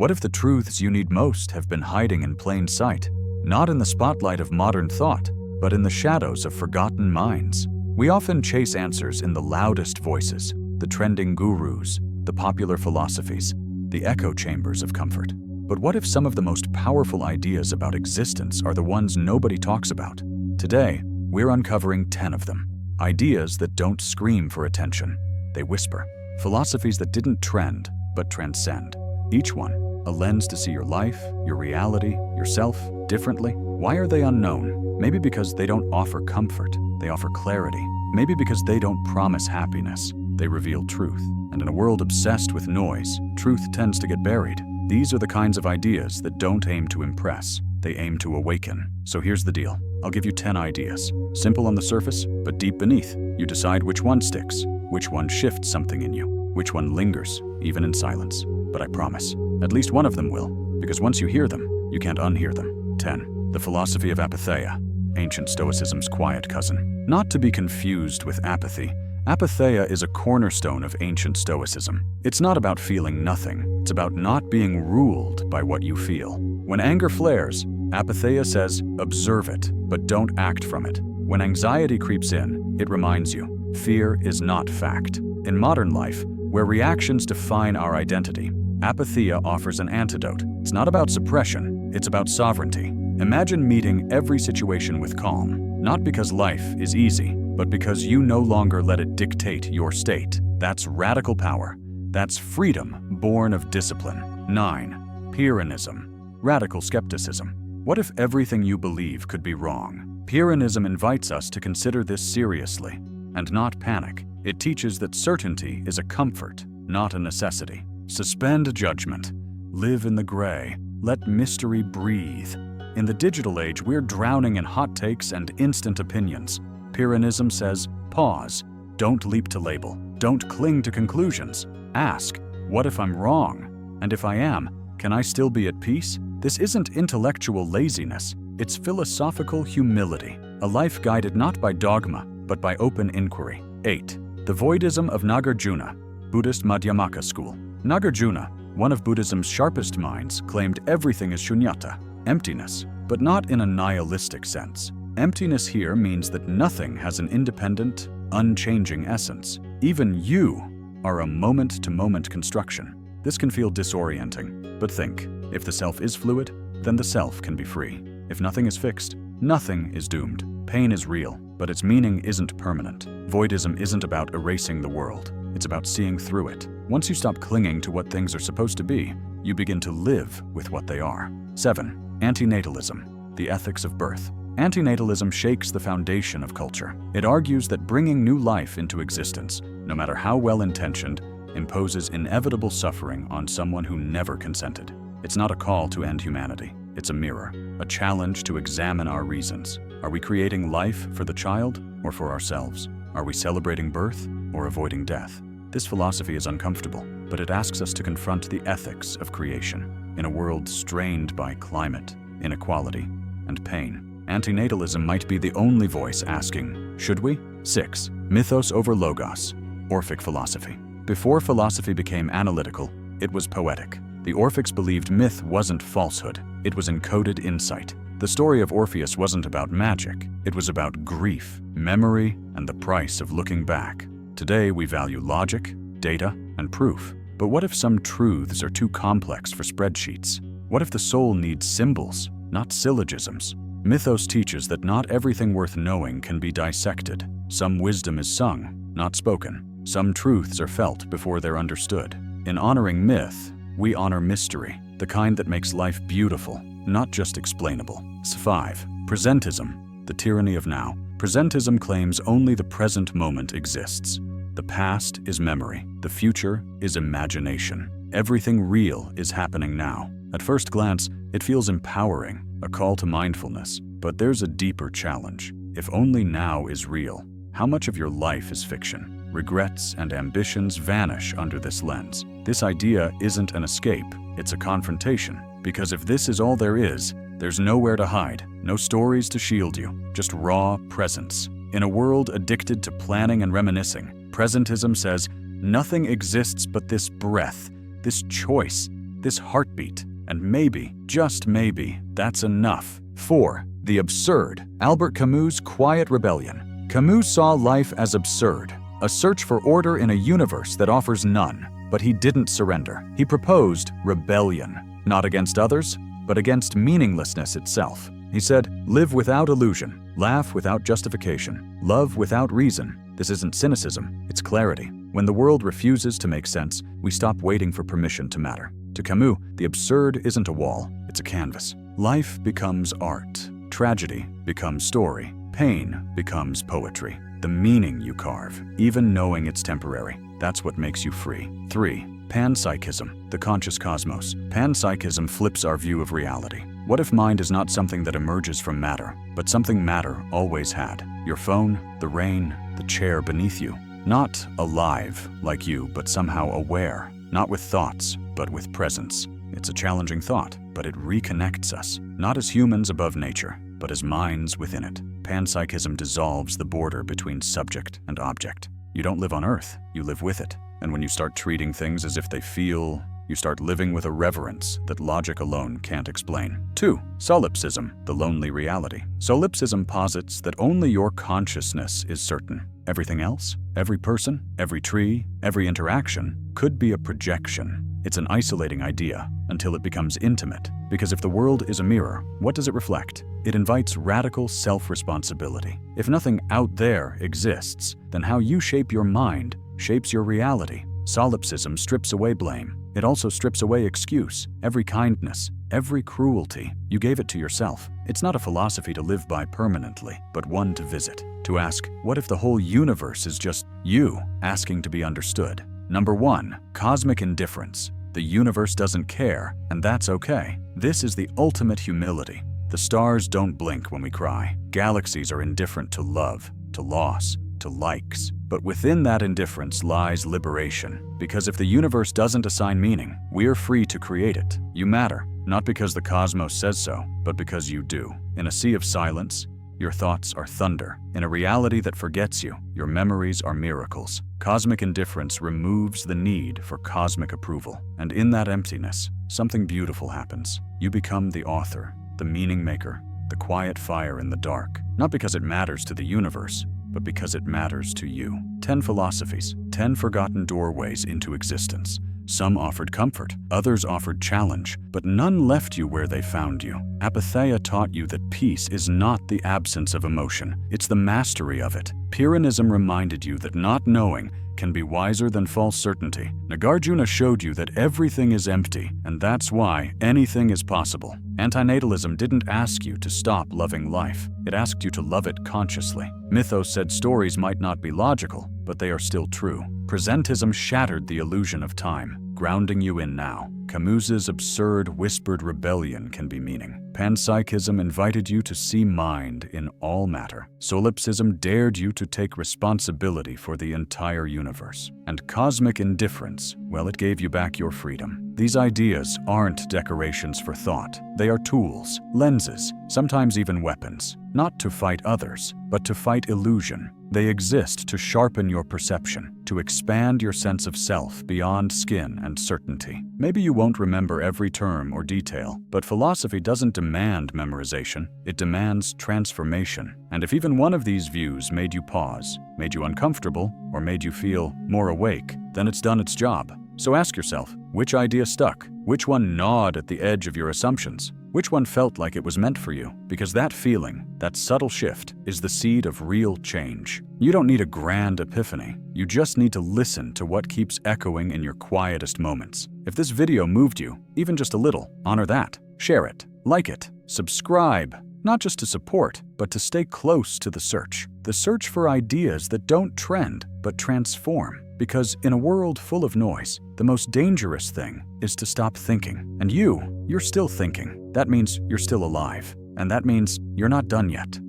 What if the truths you need most have been hiding in plain sight, not in the spotlight of modern thought, but in the shadows of forgotten minds? We often chase answers in the loudest voices, the trending gurus, the popular philosophies, the echo chambers of comfort. But what if some of the most powerful ideas about existence are the ones nobody talks about? Today, we're uncovering 10 of them. Ideas that don't scream for attention. They whisper. Philosophies that didn't trend, but transcend. Each one, a lens to see your life, your reality, yourself differently. Why are they unknown? Maybe because they don't offer comfort, they offer clarity. Maybe because they don't promise happiness, they reveal truth. And in a world obsessed with noise, truth tends to get buried. These are the kinds of ideas that don't aim to impress, they aim to awaken. So here's the deal. I'll give you 10 ideas. Simple on the surface, but deep beneath. You decide which one sticks, which one shifts something in you, which one lingers, even in silence. But I promise, at least one of them will, because once you hear them, you can't unhear them. 10. The philosophy of apatheia, ancient Stoicism's quiet cousin. Not to be confused with apathy. Apatheia is a cornerstone of ancient Stoicism. It's not about feeling nothing. It's about not being ruled by what you feel. When anger flares, apatheia says, observe it, but don't act from it. When anxiety creeps in, it reminds you, fear is not fact. In modern life, where reactions define our identity, apatheia offers an antidote. It's not about suppression, it's about sovereignty. Imagine meeting every situation with calm, not because life is easy, but because you no longer let it dictate your state. That's radical power. That's freedom born of discipline. 9. Pyrrhonism, radical skepticism. What if everything you believe could be wrong? Pyrrhonism invites us to consider this seriously and not panic. It teaches that certainty is a comfort, not a necessity. Suspend judgment. Live in the gray. Let mystery breathe. In the digital age, we're drowning in hot takes and instant opinions. Pyrrhonism says, pause. Don't leap to label. Don't cling to conclusions. Ask, what if I'm wrong? And if I am, can I still be at peace? This isn't intellectual laziness. It's philosophical humility. A life guided not by dogma, but by open inquiry. 8. The voidism of Nagarjuna, Buddhist Madhyamaka school. Nagarjuna, one of Buddhism's sharpest minds, claimed everything is shunyata, emptiness, but not in a nihilistic sense. Emptiness here means that nothing has an independent, unchanging essence. Even you are a moment-to-moment construction. This can feel disorienting, but think, if the self is fluid, then the self can be free. If nothing is fixed, nothing is doomed. Pain is real, but its meaning isn't permanent. Voidism isn't about erasing the world. It's about seeing through it. Once you stop clinging to what things are supposed to be, you begin to live with what they are. 7. Antinatalism, the ethics of birth. Antinatalism shakes the foundation of culture. It argues that bringing new life into existence, no matter how well-intentioned, imposes inevitable suffering on someone who never consented. It's not a call to end humanity. It's a mirror, a challenge to examine our reasons. Are we creating life for the child or for ourselves? Are we celebrating birth or avoiding death? This philosophy is uncomfortable, but it asks us to confront the ethics of creation. In a world strained by climate, inequality, and pain, antinatalism might be the only voice asking, should we? 6. Mythos over logos, Orphic philosophy. Before philosophy became analytical, it was poetic. The Orphics believed myth wasn't falsehood, it was encoded insight. The story of Orpheus wasn't about magic, it was about grief, memory, and the price of looking back. Today we value logic, data, and proof. But what if some truths are too complex for spreadsheets? What if the soul needs symbols, not syllogisms? Mythos teaches that not everything worth knowing can be dissected. Some wisdom is sung, not spoken. Some truths are felt before they're understood. In honoring myth, we honor mystery, the kind that makes life beautiful, not just explainable. 5. Presentism, the tyranny of now. Presentism claims only the present moment exists. The past is memory. The future is imagination. Everything real is happening now. At first glance, it feels empowering, a call to mindfulness. But there's a deeper challenge. If only now is real, how much of your life is fiction? Regrets and ambitions vanish under this lens. This idea isn't an escape, it's a confrontation. Because if this is all there is, there's nowhere to hide, no stories to shield you, just raw presence. In a world addicted to planning and reminiscing, presentism says, nothing exists but this breath, this choice, this heartbeat. And maybe, just maybe, that's enough. 4. The absurd. Albert Camus' Quiet Rebellion. Camus saw life as absurd, a search for order in a universe that offers none. But he didn't surrender. He proposed rebellion, not against others, but against meaninglessness itself. He said, live without illusion, laugh without justification, love without reason. This isn't cynicism, it's clarity. When the world refuses to make sense, we stop waiting for permission to matter. To Camus, the absurd isn't a wall, it's a canvas. Life becomes art. Tragedy becomes story. Pain becomes poetry. The meaning you carve, even knowing it's temporary, that's what makes you free. 3. Panpsychism, the conscious cosmos. Panpsychism flips our view of reality. What if mind is not something that emerges from matter, but something matter always had? Your phone, the rain, the chair beneath you. Not alive like you, but somehow aware. Not with thoughts, but with presence. It's a challenging thought, but it reconnects us, not as humans above nature, but as minds within it. Panpsychism dissolves the border between subject and object. You don't live on Earth, you live with it. And when you start treating things as if they feel, you start living with a reverence that logic alone can't explain. 2. Solipsism, the lonely reality. Solipsism posits that only your consciousness is certain. Everything else, every person, every tree, every interaction, could be a projection. It's an isolating idea until it becomes intimate, because if the world is a mirror, what does it reflect? It invites radical self-responsibility. If nothing out there exists, then how you shape your mind shapes your reality. Solipsism strips away blame. It also strips away excuse. Every kindness, every cruelty, you gave it to yourself. It's not a philosophy to live by permanently, but one to visit. To ask, what if the whole universe is just you asking to be understood? Number 1. Cosmic indifference. The universe doesn't care, and that's okay. This is the ultimate humility. The stars don't blink when we cry. Galaxies are indifferent to love, to loss, to likes. But within that indifference lies liberation. Because if the universe doesn't assign meaning, we're free to create it. You matter, not because the cosmos says so, but because you do. In a sea of silence, your thoughts are thunder. In a reality that forgets you, your memories are miracles. Cosmic indifference removes the need for cosmic approval. And in that emptiness, something beautiful happens. You become the author, the meaning maker, the quiet fire in the dark. Not because it matters to the universe, but because it matters to you. 10 philosophies, 10 forgotten doorways into existence. Some offered comfort, others offered challenge, but none left you where they found you. Apatheia taught you that peace is not the absence of emotion, it's the mastery of it. Pyrrhonism reminded you that not knowing can be wiser than false certainty. Nagarjuna showed you that everything is empty, and that's why anything is possible. Antinatalism didn't ask you to stop loving life. It asked you to love it consciously. Mythos said stories might not be logical, but they are still true. Presentism shattered the illusion of time, grounding you in now. Camus's absurd whispered rebellion can be meaning. Panpsychism invited you to see mind in all matter. Solipsism dared you to take responsibility for the entire universe. And cosmic indifference, well, it gave you back your freedom. These ideas aren't decorations for thought. They are tools, lenses, sometimes even weapons. Not to fight others, but to fight illusion. They exist to sharpen your perception, to expand your sense of self beyond skin and certainty. Maybe you won't remember every term or detail, but philosophy doesn't demand memorization. It demands transformation. And if even one of these views made you pause, made you uncomfortable, or made you feel more awake, then it's done its job. So ask yourself, which idea stuck? Which one gnawed at the edge of your assumptions? Which one felt like it was meant for you? Because that feeling, that subtle shift, is the seed of real change. You don't need a grand epiphany. You just need to listen to what keeps echoing in your quietest moments. If this video moved you, even just a little, honor that. Share it, like it, subscribe. Not just to support, but to stay close to the search. The search for ideas that don't trend, but transform. Because in a world full of noise, the most dangerous thing is to stop thinking. And you're still thinking. That means you're still alive. And that means you're not done yet.